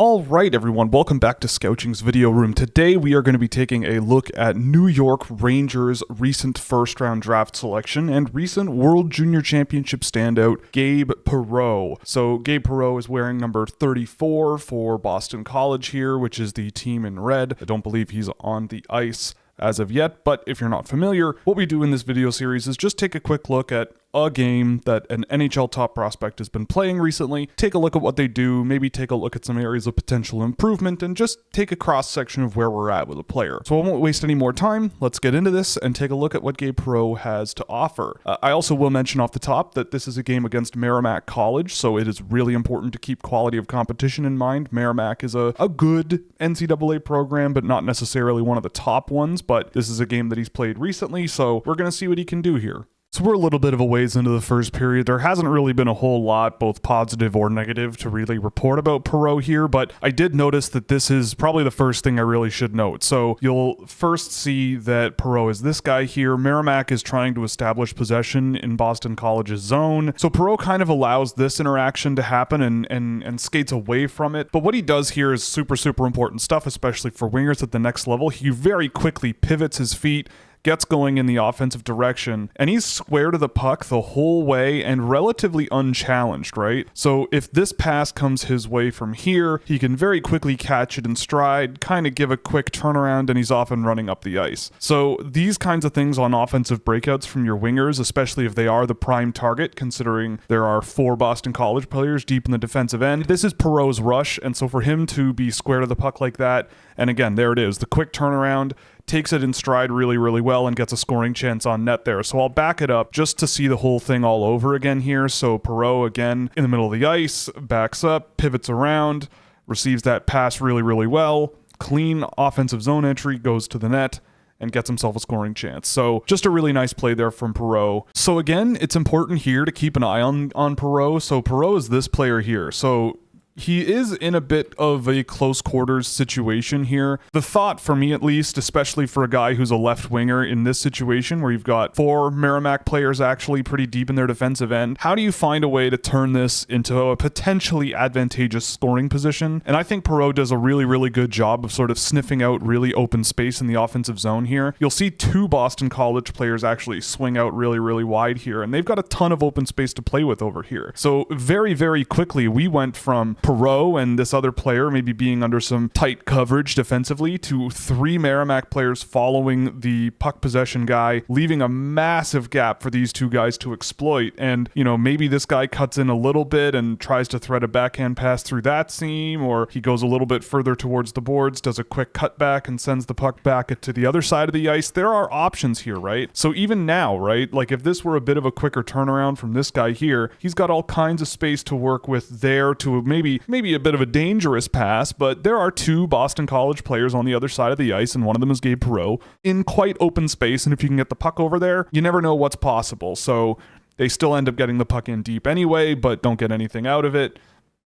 All right, everyone, welcome back to Scouching's video room. Today we are going to be taking a look at New York Rangers' recent first-round draft selection and recent World Junior Championship standout, Gabe Perreault. So Gabe Perreault is wearing number 34 for Boston College here, which is the team in red. I don't believe he's on the ice as of yet, but if you're not familiar, what we do in this video series is just take a quick look at a game that an NHL top prospect has been playing recently, take a look at what they do, maybe take a look at some areas of potential improvement, and just take a cross-section of where we're at with a player. So I won't waste any more time, let's get into this and take a look at what Gabe Perreault has to offer. I also will mention off the top that this is a game against Merrimack College, so it is really important to keep quality of competition in mind. Merrimack is a good NCAA program, but not necessarily one of the top ones, but this is a game that he's played recently, so we're going to see what he can do here. So we're a little bit of a ways into the first period. There hasn't really been a whole lot, both positive or negative, to really report about Perreault here, but I did notice that this is probably the first thing I really should note. So you'll first see that Perreault is this guy here. Merrimack is trying to establish possession in Boston College's zone. So Perreault kind of allows this interaction to happen and skates away from it. But what he does here is super important stuff, especially for wingers at the next level. He very quickly pivots his feet, gets going in the offensive direction, and he's square to the puck the whole way and relatively unchallenged, right? So if this pass comes his way from here, he can very quickly catch it in stride, kind of give a quick turnaround, and he's off and running up the ice. So these kinds of things on offensive breakouts from your wingers, especially if they are the prime target, considering there are 4 Boston College players deep in the defensive end, this is Perreault's rush, and so for him to be square to the puck like that, and again, there it is, the quick turnaround, takes it in stride really well and gets a scoring chance on net there. So I'll back it up just to see the whole thing all over again here. So Perreault again in the middle of the ice, backs up, pivots around, receives that pass really well, clean offensive zone entry, goes to the net, and gets himself a scoring chance. So just a really nice play there from Perreault. So again, it's important here to keep an eye on Perreault. So Perreault is this player here. So he is in a bit of a close quarters situation here. The thought for me, at least, especially for a guy who's a left winger in this situation where you've got 4 Merrimack players actually pretty deep in their defensive end, how do you find a way to turn this into a potentially advantageous scoring position? And I think Perreault does a really good job of sort of sniffing out really open space in the offensive zone here. You'll see 2 Boston College players actually swing out really wide here, and they've got a ton of open space to play with over here. So very quickly, we went from Perreault and this other player maybe being under some tight coverage defensively to 3 Merrimack players following the puck possession guy, leaving a massive gap for these 2 guys to exploit. And, you know, maybe this guy cuts in a little bit and tries to thread a backhand pass through that seam, or he goes a little bit further towards the boards, does a quick cutback and sends the puck back to the other side of the ice. There are options here, right? So even now, right, like if this were a bit of a quicker turnaround from this guy here, he's got all kinds of space to work with there to maybe a bit of a dangerous pass, but there are 2 Boston College players on the other side of the ice, and one of them is Gabe Perreault, in quite open space, and if you can get the puck over there, you never know what's possible. So they still end up getting the puck in deep anyway, but don't get anything out of it.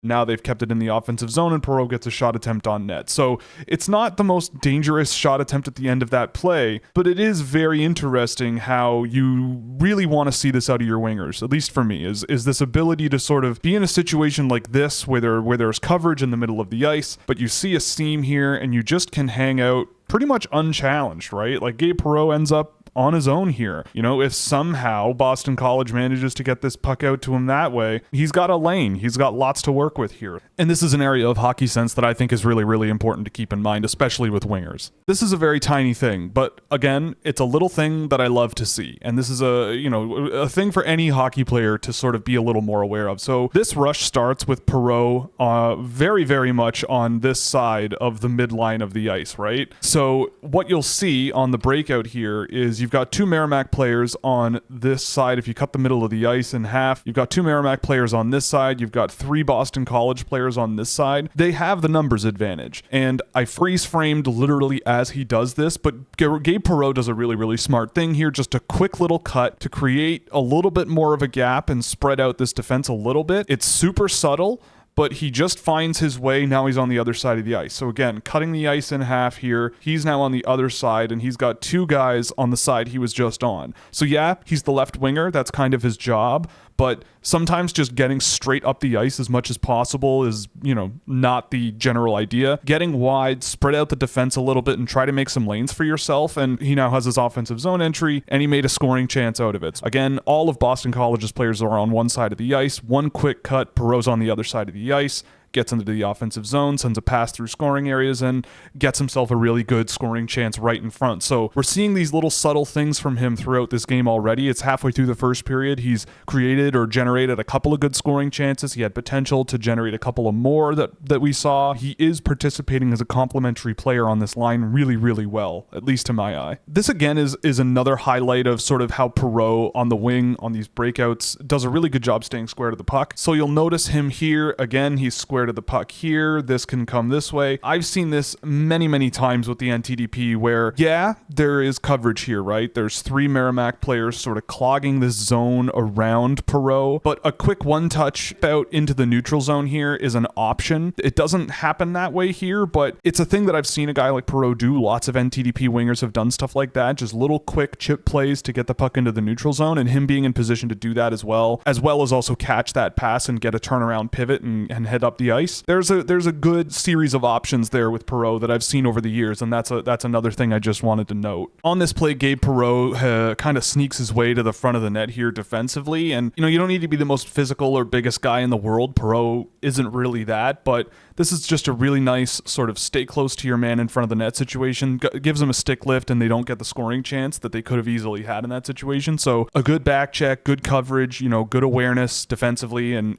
Now they've kept it in the offensive zone, and Perreault gets a shot attempt on net. So it's not the most dangerous shot attempt at the end of that play, but it is very interesting how you really want to see this out of your wingers, at least for me, is this ability to sort of be in a situation like this where there's coverage in the middle of the ice, but you see a seam here, and you just can hang out pretty much unchallenged, right? Like Gabe Perreault ends up on his own here. You know, if somehow Boston College manages to get this puck out to him that way, he's got a lane. He's got lots to work with here. And this is an area of hockey sense that I think is really important to keep in mind, especially with wingers. This is a very tiny thing, but again, it's a little thing that I love to see. And this is a thing for any hockey player to sort of be a little more aware of. So this rush starts with Perreault very much on this side of the midline of the ice, right? So what you'll see on the breakout here is you've got 2 Merrimack players on this side. If you cut the middle of the ice in half, you've got 2 Merrimack players on this side. You've got 3 Boston College players on this side. They have the numbers advantage. And I freeze framed literally as he does this, but Gabe Perreault does a really smart thing here. Just a quick little cut to create a little bit more of a gap and spread out this defense a little bit. It's super subtle, but he just finds his way. Now he's on the other side of the ice. So again, cutting the ice in half here. He's now on the other side, and he's got 2 guys on the side he was just on. So yeah, he's the left winger. That's kind of his job. but sometimes just getting straight up the ice as much as possible is, not the general idea. Getting wide, spread out the defense a little bit and try to make some lanes for yourself. And he now has his offensive zone entry and he made a scoring chance out of it. Again, all of Boston College's players are on one side of the ice. One quick cut, Perreault's on the other side of the ice. Gets into the offensive zone, sends a pass through scoring areas, and gets himself a really good scoring chance right in front. So we're seeing these little subtle things from him throughout this game already. It's halfway through the first period. He's created or generated a couple of good scoring chances. He had potential to generate a couple of more that we saw. He is participating as a complementary player on this line really, really well, at least to my eye. This again is another highlight of sort of how Perreault on the wing on these breakouts does a really good job staying square to the puck. So you'll notice him here. Again, he's square to the puck here. This can come this way. I've seen this many times with the NTDP where, there is coverage here, right? There's 3 Merrimack players sort of clogging this zone around Perreault, but a quick one touch out into the neutral zone here is an option. It doesn't happen that way here, but it's a thing that I've seen a guy like Perreault do. Lots of NTDP wingers have done stuff like that, just little quick chip plays to get the puck into the neutral zone, and him being in position to do that as well as also catch that pass and get a turnaround pivot and head up the ice. There's a good series of options there with Perreault that I've seen over the years, and that's another thing I just wanted to note. On this play, Gabe Perreault kind of sneaks his way to the front of the net here defensively, and you don't need to be the most physical or biggest guy in the world. Perreault isn't really that, but this is just a really nice sort of stay close to your man in front of the net situation. Gives them a stick lift and they don't get the scoring chance that they could have easily had in that situation. So a good back check, good coverage, good awareness defensively and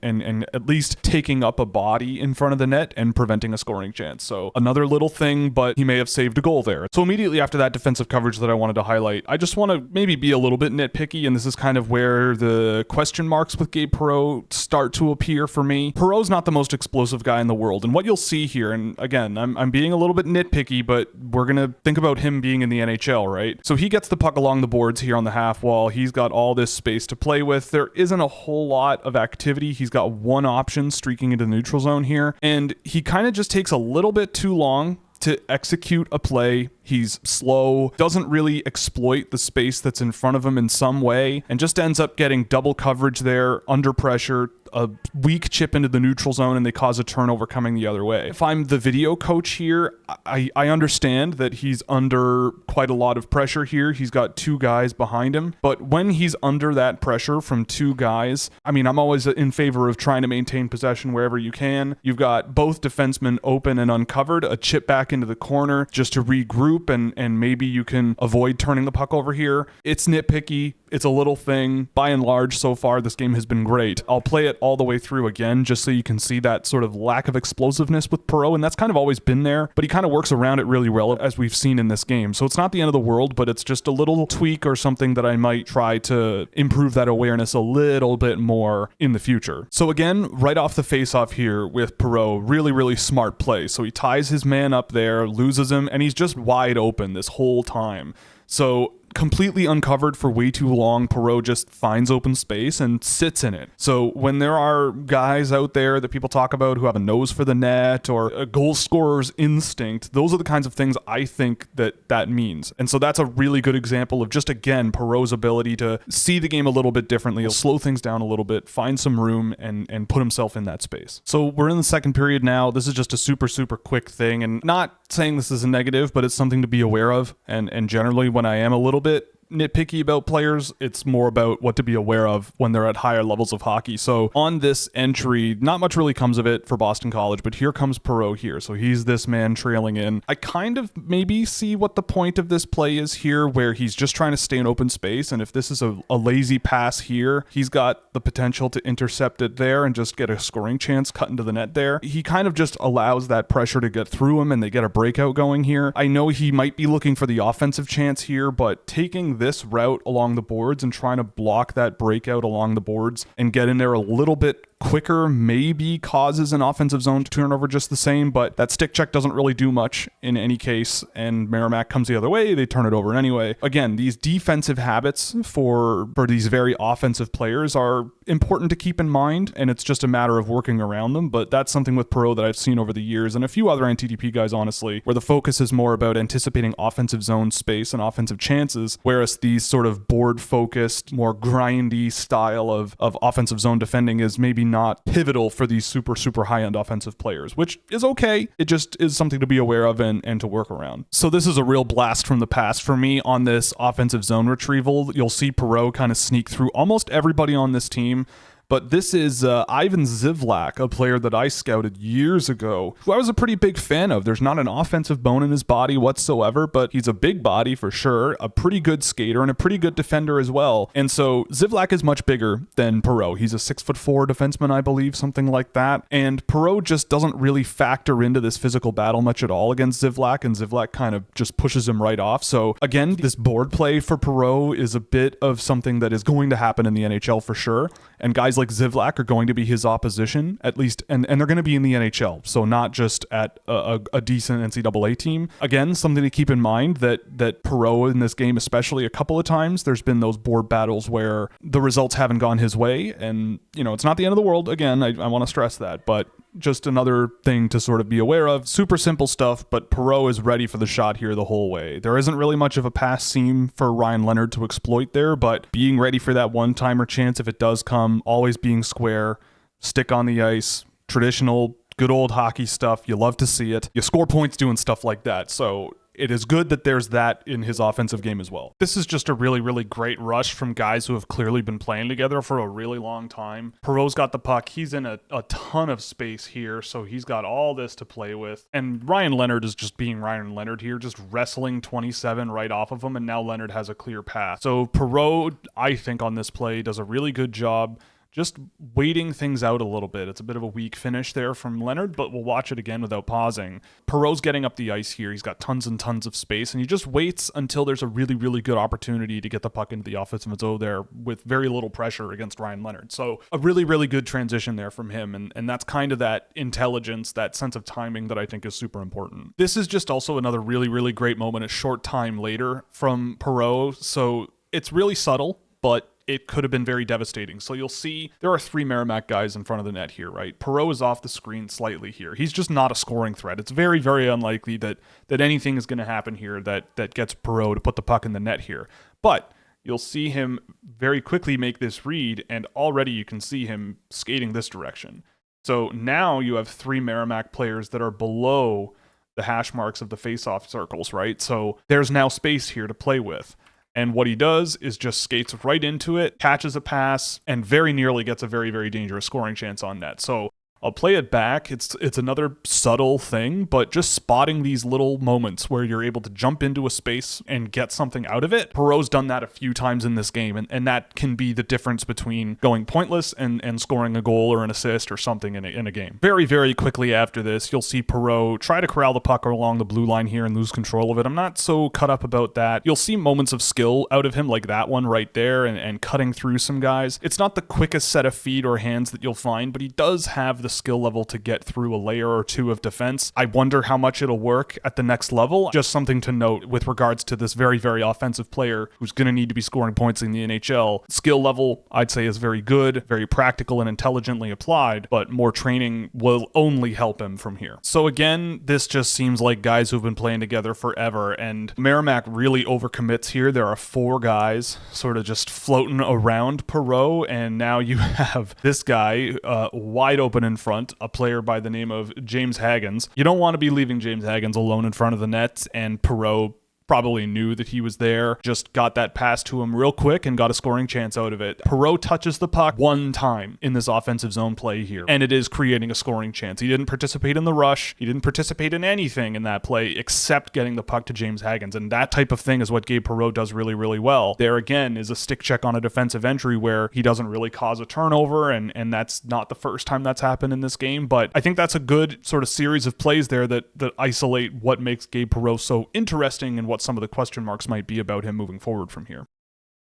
at least taking up a body in front of the net and preventing a scoring chance. So another little thing, but he may have saved a goal there. So immediately after that defensive coverage that I wanted to highlight, I just want to maybe be a little bit nitpicky, and this is kind of where the question marks with Gabe Perreault start to appear for me. Perreault's not the most explosive guy in the world, and what you'll see here, and again, I'm being a little bit nitpicky, but we're going to think about him being in the NHL, right? So he gets the puck along the boards here on the half wall. He's got all this space to play with. There isn't a whole lot of activity. He's got one option streaking into the neutral zone here, and he kind of just takes a little bit too long to execute a play. He's slow, doesn't really exploit the space that's in front of him in some way, and just ends up getting double coverage there under pressure, a weak chip into the neutral zone, and they cause a turnover coming the other way. If I'm the video coach here, I understand that he's under quite a lot of pressure here. He's got 2 guys behind him, but when he's under that pressure from 2 guys, I'm always in favor of trying to maintain possession wherever you can. You've got both defensemen open and uncovered, a chip back into the corner just to regroup, and maybe you can avoid turning the puck over here. It's nitpicky. It's a little thing. By and large, so far, this game has been great. I'll play it all the way through again, just so you can see that sort of lack of explosiveness with Perreault, and that's kind of always been there, but he kind of works around it really well, as we've seen in this game. So it's not the end of the world, but it's just a little tweak or something that I might try to improve that awareness a little bit more in the future. So again, right off the face-off here with Perreault, really, really smart play. So he ties his man up there, loses him, and he's just wide open this whole time. So completely uncovered for way too long, Perreault just finds open space and sits in it. So when there are guys out there that people talk about who have a nose for the net or a goal scorer's instinct, those are the kinds of things I think that means. And so that's a really good example of just, again, Perreault's ability to see the game a little bit differently. He'll slow things down a little bit, find some room, and put himself in that space. So we're in the second period now. This is just a super, super quick thing, and not saying this is a negative, but it's something to be aware of. And generally, when I am a little bit nitpicky about players, it's more about what to be aware of when they're at higher levels of hockey. So on this entry, not much really comes of it for Boston College, but here comes Perreault here. So he's this man trailing in. I kind of maybe see what the point of this play is here, where he's just trying to stay in open space, and if this is a lazy pass here, he's got the potential to intercept it there and just get a scoring chance cut into the net there. He kind of just allows that pressure to get through him, and they get a breakout going here. I know he might be looking for the offensive chance here, but taking this route along the boards and trying to block that breakout along the boards and get in there a little bit quicker maybe causes an offensive zone to turn over just the same, but that stick check doesn't really do much in any case, and Merrimack comes the other way, they turn it over anyway. Again, these defensive habits for these very offensive players are important to keep in mind, and it's just a matter of working around them, but that's something with Perreault that I've seen over the years, and a few other NTDP guys, honestly, where the focus is more about anticipating offensive zone space and offensive chances, whereas just these sort of board-focused, more grindy style of offensive zone defending is maybe not pivotal for these super, super high-end offensive players, which is okay. It just is something to be aware of and to work around. So this is a real blast from the past for me on this offensive zone retrieval. You'll see Perreault kind of sneak through almost everybody on this team. But this is Ivan Zivlak, a player that I scouted years ago, who I was a pretty big fan of. There's not an offensive bone in his body whatsoever, but he's a big body for sure, a pretty good skater, and a pretty good defender as well. And so Zivlak is much bigger than Perreault. He's a 6'4" defenseman, I believe, something like that. And Perreault just doesn't really factor into this physical battle much at all against Zivlak, and Zivlak kind of just pushes him right off. So again, this board play for Perreault is a bit of something that is going to happen in the NHL for sure. And guys like Zivlak are going to be his opposition, at least, and they're going to be in the NHL, so not just at a decent NCAA team. Again, something to keep in mind that Perreault in this game, especially a couple of times, there's been those board battles where the results haven't gone his way, and, you know, it's not the end of the world. Again, I want to stress that, but just another thing to sort of be aware of. Super simple stuff, but Perreault is ready for the shot here the whole way. There isn't really much of a pass seam for Ryan Leonard to exploit there, but being ready for that one-timer chance if it does come, always being square, stick on the ice, traditional, good old hockey stuff. You love to see it. You score points doing stuff like that, so it is good that there's that in his offensive game as well. This is just a really, really great rush from guys who have clearly been playing together for a really long time. Perreault's got the puck. He's in a ton of space here, so he's got all this to play with. And Ryan Leonard is just being Ryan Leonard here, just wrestling 27 right off of him, and now Leonard has a clear path. So Perreault, I think, on this play does a really good job just waiting things out a little bit. It's a bit of a weak finish there from Leonard, but we'll watch it again without pausing. Perreault's getting up the ice here. He's got tons and tons of space, and he just waits until there's a really, really good opportunity to get the puck into the offensive zone there with very little pressure against Ryan Leonard. So a really, really good transition there from him, and that's kind of that intelligence, that sense of timing that I think is super important. This is just also another really, really great moment a short time later from Perreault. So it's really subtle, but it could have been very devastating. So you'll see there are 3 Merrimack guys in front of the net here, right? Perreault is off the screen slightly here. He's just not a scoring threat. It's very, very unlikely that anything is going to happen here that gets Perreault to put the puck in the net here. But you'll see him very quickly make this read, and already you can see him skating this direction. So now you have 3 Merrimack players that are below the hash marks of the face-off circles, right? So there's now space here to play with. And what he does is just skates right into it, catches a pass, and very nearly gets a very, very dangerous scoring chance on net. So I'll play it back. It's another subtle thing, but just spotting these little moments where you're able to jump into a space and get something out of it. Perreault's done that a few times in this game, and that can be the difference between going pointless and scoring a goal or an assist or something in a game. Very, very quickly after this, you'll see Perreault try to corral the puck along the blue line here and lose control of it. I'm not so cut up about that. You'll see moments of skill out of him like that one right there and cutting through some guys. It's not the quickest set of feet or hands that you'll find, but he does have the skill level to get through a layer or two of defense. I wonder how much it'll work at the next level. Just something to note with regards to this very, very offensive player who's going to need to be scoring points in the NHL. Skill level, I'd say, is very good, very practical and intelligently applied, but more training will only help him from here. So again, this just seems like guys who've been playing together forever, and Merrimack really overcommits here. There are 4 guys sort of just floating around Perreault, and now you have this guy wide open in front, a player by the name of James Haggins. You don't want to be leaving James Haggins alone in front of the net, and Perreault probably knew that he was there, just got that pass to him real quick and got a scoring chance out of it. Perreault touches the puck one time in this offensive zone play here, and it is creating a scoring chance. He didn't participate in the rush. He didn't participate in anything in that play except getting the puck to James Haggins, and that type of thing is what Gabe Perreault does really, really well. There again is a stick check on a defensive entry where he doesn't really cause a turnover, and that's not the first time that's happened in this game, but I think that's a good sort of series of plays there that isolate what makes Gabe Perreault so interesting and what some of the question marks might be about him moving forward from here.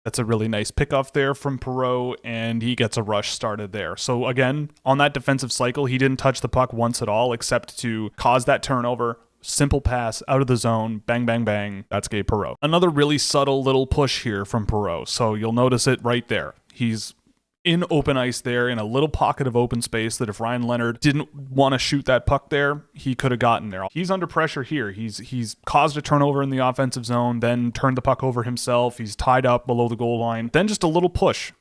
That's a really nice pickoff there from Perreault, and he gets a rush started there. So again, on that defensive cycle, he didn't touch the puck once at all except to cause that turnover. Simple pass out of the zone, bang, bang, bang. That's Gabe Perreault. Another really subtle little push here from Perreault. So you'll notice it right there. He's in open ice there in a little pocket of open space that if Ryan Leonard didn't want to shoot that puck there, he could have gotten there. He's under pressure here. He's caused a turnover in the offensive zone, then turned the puck over himself. He's tied up below the goal line. Then just a little push.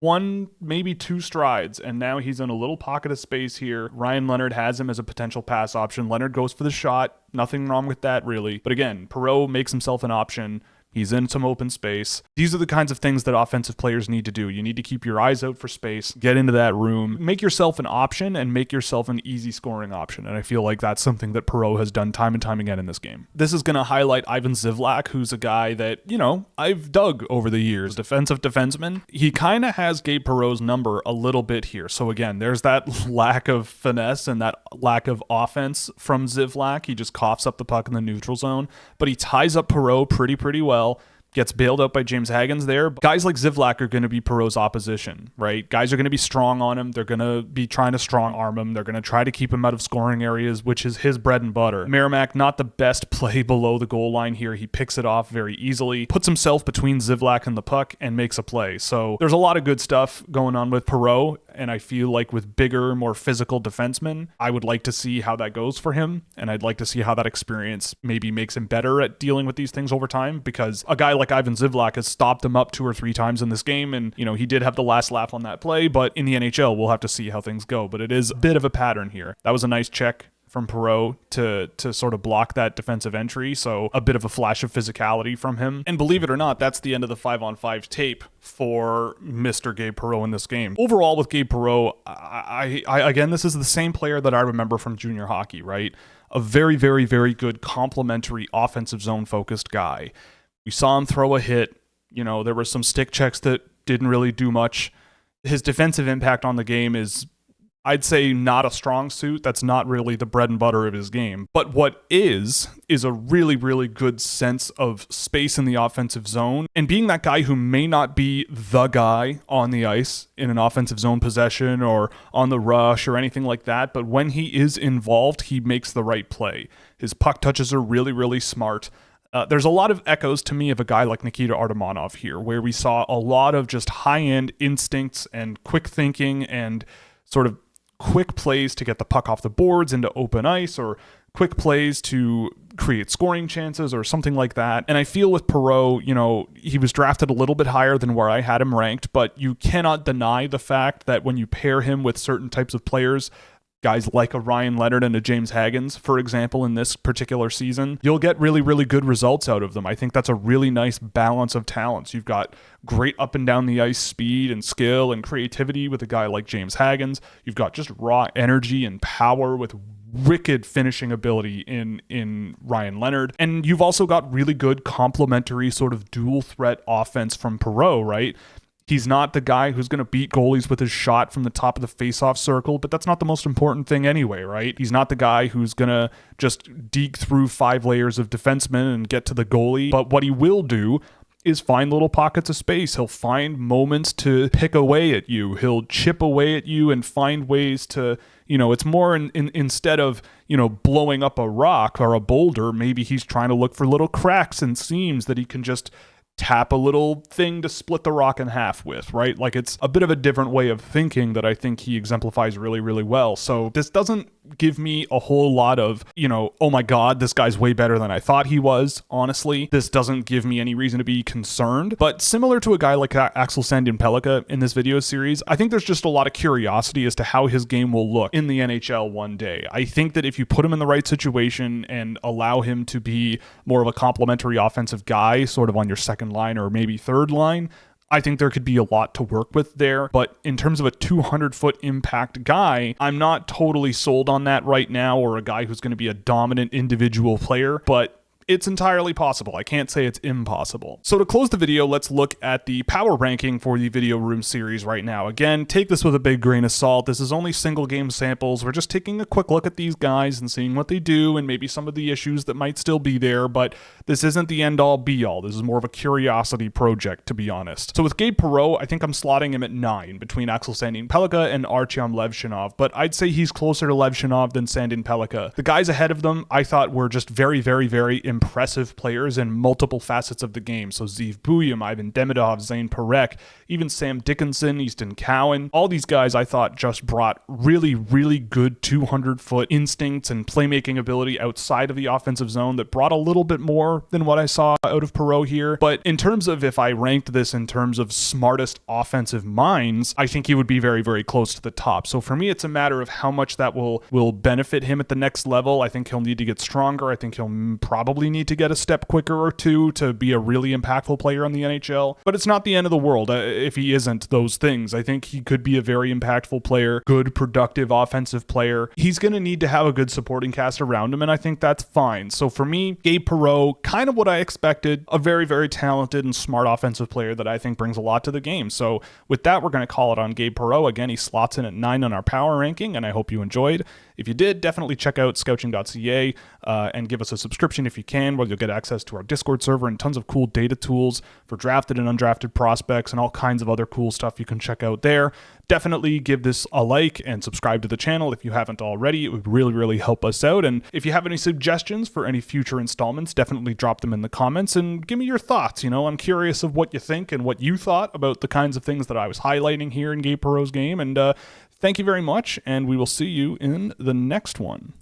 1, maybe 2 strides, and now he's in a little pocket of space here. Ryan Leonard has him as a potential pass option. Leonard goes for the shot. Nothing wrong with that, really. But again, Perreault makes himself an option. He's in some open space. These are the kinds of things that offensive players need to do. You need to keep your eyes out for space, get into that room, make yourself an option, and make yourself an easy scoring option. And I feel like that's something that Perreault has done time and time again in this game. This is going to highlight Ivan Zivlak, who's a guy that, I've dug over the years. Defensive defenseman. He kind of has Gabe Perreault's number a little bit here. So again, there's that lack of finesse and that lack of offense from Zivlak. He just coughs up the puck in the neutral zone, but he ties up Perreault pretty well. Gets bailed out by James Hagens there. Guys like Zivlak are going to be Perreault's opposition, right? Guys are going to be strong on him. They're going to be trying to strong arm him. They're going to try to keep him out of scoring areas, which is his bread and butter. Merrimack, not the best play below the goal line here. He picks it off very easily, puts himself between Zivlak and the puck, and makes a play. So there's a lot of good stuff going on with Perreault, and I feel like with bigger, more physical defensemen, I would like to see how that goes for him, and I'd like to see how that experience maybe makes him better at dealing with these things over time, because a guy like Ivan Zivlak has stopped him up 2 or 3 times in this game, and he did have the last laugh on that play, but in the NHL we'll have to see how things go. But it is a bit of a pattern here. That was a nice check from Perreault to sort of block that defensive entry, so a bit of a flash of physicality from him. And believe it or not, that's the end of the 5-on-5 tape for Mr. Gabe Perreault in this game. Overall with Gabe Perreault, I again, this is the same player that I remember from junior hockey, right? A very, very, very good complementary offensive zone focused guy. We saw him throw a hit. There were some stick checks that didn't really do much. His defensive impact on the game is, I'd say, not a strong suit. That's not really the bread and butter of his game. But what is a really, really good sense of space in the offensive zone. And being that guy who may not be the guy on the ice in an offensive zone possession or on the rush or anything like that, but when he is involved, he makes the right play. His puck touches are really, really smart. There's a lot of echoes to me of a guy like Nikita Artemonov here, where we saw a lot of just high-end instincts and quick thinking and sort of quick plays to get the puck off the boards into open ice, or quick plays to create scoring chances or something like that. And I feel with Perreault, he was drafted a little bit higher than where I had him ranked, but you cannot deny the fact that when you pair him with certain types of players, guys like a Ryan Leonard and a James Hagens, for example, in this particular season, you'll get really, really good results out of them. I think that's a really nice balance of talents. You've got great up and down the ice speed and skill and creativity with a guy like James Hagens. You've got just raw energy and power with wicked finishing ability in Ryan Leonard. And you've also got really good complementary sort of dual threat offense from Perreault, right? He's not the guy who's going to beat goalies with his shot from the top of the faceoff circle, but that's not the most important thing anyway, right? He's not the guy who's going to just deke through 5 layers of defensemen and get to the goalie. But what he will do is find little pockets of space. He'll find moments to pick away at you. He'll chip away at you and find ways to, it's more instead of, blowing up a rock or a boulder, maybe he's trying to look for little cracks and seams that he can just tap a little thing to split the rock in half with, right? Like, it's a bit of a different way of thinking that I think he exemplifies really, really well. So this doesn't give me a whole lot of, oh my God, this guy's way better than I thought he was, honestly. This doesn't give me any reason to be concerned. But similar to a guy like Axel Sandin-Pellikka in this video series, I think there's just a lot of curiosity as to how his game will look in the NHL one day. I think that if you put him in the right situation and allow him to be more of a complementary offensive guy, sort of on your second line or maybe third line, I think there could be a lot to work with there. But in terms of a 200-foot impact guy, I'm not totally sold on that right now, or a guy who's going to be a dominant individual player, but it's entirely possible. I can't say it's impossible. So to close the video, let's look at the power ranking for the Video Room series right now. Again, take this with a big grain of salt. This is only single game samples. We're just taking a quick look at these guys and seeing what they do and maybe some of the issues that might still be there, but this isn't the end all be all. This is more of a curiosity project, to be honest. So with Gabe Perreault, I think I'm slotting him at 9 between Axel Sandin-Pellikka and Artyom Levshinov, but I'd say he's closer to Levshinov than Sandin-Pellikka. The guys ahead of them, I thought were just very, very, very impressive impressive players in multiple facets of the game. So Zeev Buium, Ivan Demidov, Zane Perek, even Sam Dickinson, Easton Cowan. All these guys I thought just brought really, really good 200-foot instincts and playmaking ability outside of the offensive zone that brought a little bit more than what I saw out of Perreault here. But in terms of if I ranked this in terms of smartest offensive minds, I think he would be very, very close to the top. So for me, it's a matter of how much that will benefit him at the next level. I think he'll need to get stronger. I think he'll probably need to get a step quicker or two to be a really impactful player on the NHL. But it's not the end of the world if he isn't those things. I think he could be a very impactful player, good, productive offensive player. He's going to need to have a good supporting cast around him, and I think that's fine. So for me, Gabe Perreault, kind of what I expected, a very, very talented and smart offensive player that I think brings a lot to the game. So with that, we're going to call it on Gabe Perreault. Again, he slots in at 9 on our power ranking, and I hope you enjoyed. If you did, definitely check out scouching.ca and give us a subscription if you can, where you'll get access to our Discord server and tons of cool data tools for drafted and undrafted prospects and all kinds of other cool stuff you can check out there. Definitely give this a like and subscribe to the channel if you haven't already. It would really, really help us out. And if you have any suggestions for any future installments, definitely drop them in the comments and give me your thoughts. I'm curious of what you think and what you thought about the kinds of things that I was highlighting here in Gabe Perreault's game. And thank you very much, and we will see you in the next one.